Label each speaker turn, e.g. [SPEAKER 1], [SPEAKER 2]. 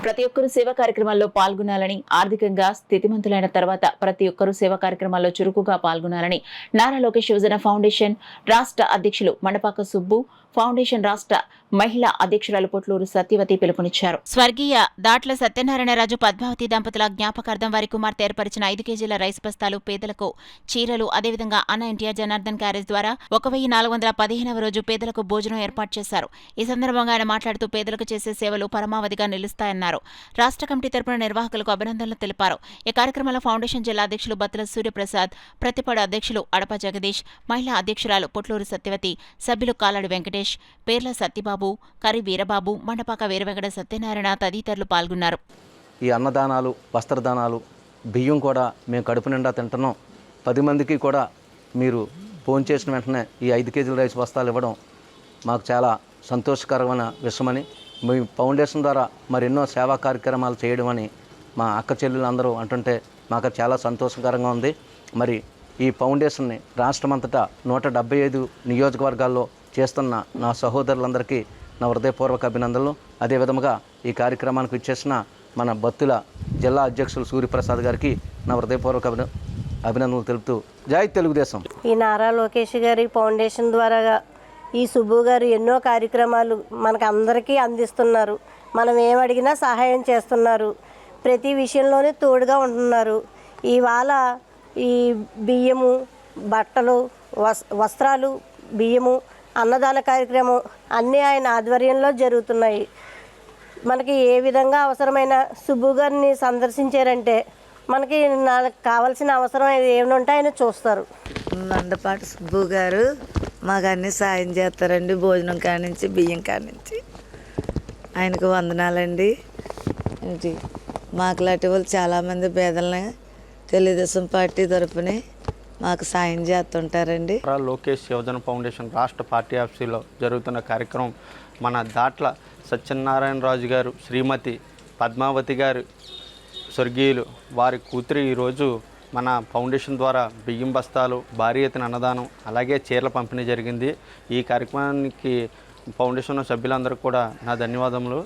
[SPEAKER 1] ప్రతి ఒక్కరూ సేవా కార్యక్రమాల్లో పాల్గొనాలని, ఆర్థికంగా స్థితిమంతులైన తర్వాత ప్రతి ఒక్కరూ సేవా కార్యక్రమాల్లో చురుకుగా పాల్గొనాలని నారా లోకేష్ యువజన ఫౌండేషన్ రాష్ట్ర అధ్యక్షులు మండపాక సుబ్బు, ఫౌండేషన్ రాష్ట్ర మహిళా అధ్యక్షురాలు పొట్లూరు సత్యవతి పిలుపునిచ్చారు. స్వర్గీయ దాట్ల సత్యనారాయణరాజు పద్మావతి దంపతుల జ్ఞాపకార్థం వారి కుమార్తె ఏర్పరిచిన 5 కేజీల రైస్ బస్తాలు, పేదలకు చీరలు, అదేవిధంగా అన్న ఎన్టీఆర్ జనార్దన్ క్యారేజ్ ద్వారా 1415వ రోజు పేదలకు భోజనం ఏర్పాటు చేశారు. ఈ సందర్భంగా ఆయన మాట్లాడుతూ పేదలకు చేసే సేవలు పరమావధిగా నిలుస్తాయన్నారు. రాష్ట్ర కమిటీ తరపున నిర్వాహకులకు అభినందనలు తెలిపారు. ఈ కార్యక్రమంలో ఫౌండేషన్ జిల్లా అధ్యక్షులు బత్తుల సూర్యప్రసాద్, ప్రతిపాడు అధ్యక్షులు అడప జగదీష్, మహిళా అధ్యక్షురాలు పొట్లూరు సత్యవతి, సభ్యులు కాలాడి వెంకటేష్, పేర్ల సత్యబాబు, కరి వీరబాబు, మండపాక వీరవెంకట సత్యనారాయణ తదితరులు పాల్గొన్నారు.
[SPEAKER 2] ఈ అన్నదానాలు, వస్త్రదానాలు, బియ్యం కూడా మేము కడుపు నిండా తింటున్నాం. 10 మందికి కూడా మీరు ఫోన్ చేసిన వెంటనే ఈ 5 కేజీల రైస్ బస్తాలు ఇవ్వడం మాకు చాలా సంతోషకరమైన విషయమని, మీ ఫౌండేషన్ ద్వారా మరెన్నో సేవా కార్యక్రమాలు చేయడం అని మా అక్క చెల్లెలు అందరూ అంటుంటే మాకు చాలా సంతోషకరంగా ఉంది. మరి ఈ ఫౌండేషన్ని రాష్ట్రమంతటా 175 నియోజకవర్గాల్లో చేస్తున్న నా సహోదరులందరికీ నా హృదయపూర్వక అభినందనలు. అదేవిధంగా ఈ కార్యక్రమానికి ఇచ్చేసిన మన బత్తుల జిల్లా అధ్యక్షులు సూర్యప్రసాద్ గారికి నా హృదయపూర్వక అభినందనలు తెలుపుతూ జై తెలుగుదేశం.
[SPEAKER 3] ఈ నారా లోకేష్ గారి ఫౌండేషన్ ద్వారా ఈ సుబ్బు గారు ఎన్నో కార్యక్రమాలు మనకు అందరికీ అందిస్తున్నారు. మనం ఏమడిగినా సహాయం చేస్తున్నారు. ప్రతి విషయంలోనే తోడుగా ఉంటున్నారు. ఇవాళ ఈ బియ్యము, బట్టలు, వస్త్రాలు, బియ్యము, అన్నదాన కార్యక్రమం అన్నీ ఆయన ఆధ్వర్యంలో జరుగుతున్నాయి. మనకి ఏ విధంగా అవసరమైన సుబ్బు గారిని సందర్శించారంటే మనకి కావాల్సిన అవసరం ఏమిటంటే ఆయన చూస్తారు.
[SPEAKER 4] మండపాటి సుబ్బు గారు మాకు అన్నీ సాయం చేస్తారండి. భోజనం కానించి, బియ్యం కానించి ఆయనకు వందనాలండి. ఏంటి మాకు లాంటి వాళ్ళు చాలామంది పేదలని తెలుగుదేశం పార్టీ తరఫున మాకు సాయం చేస్తుంటారండి.
[SPEAKER 5] లోకేష్ యువజన ఫౌండేషన్ రాష్ట్ర పార్టీ ఆఫీసులో జరుగుతున్న కార్యక్రమం మన దాట్ల సత్యనారాయణరాజు గారు శ్రీమతి పద్మావతి గారు స్వర్గీయులు వారి కూతురు ఈరోజు మన ఫౌండేషన్ ద్వారా బియ్యం బస్తాలు, భారీ ఎత్తున అన్నదానం, అలాగే చీరల పంపిణీ జరిగింది. ఈ కార్యక్రమానికి ఫౌండేషన్ సభ్యులందరూ కూడా నా ధన్యవాదములు.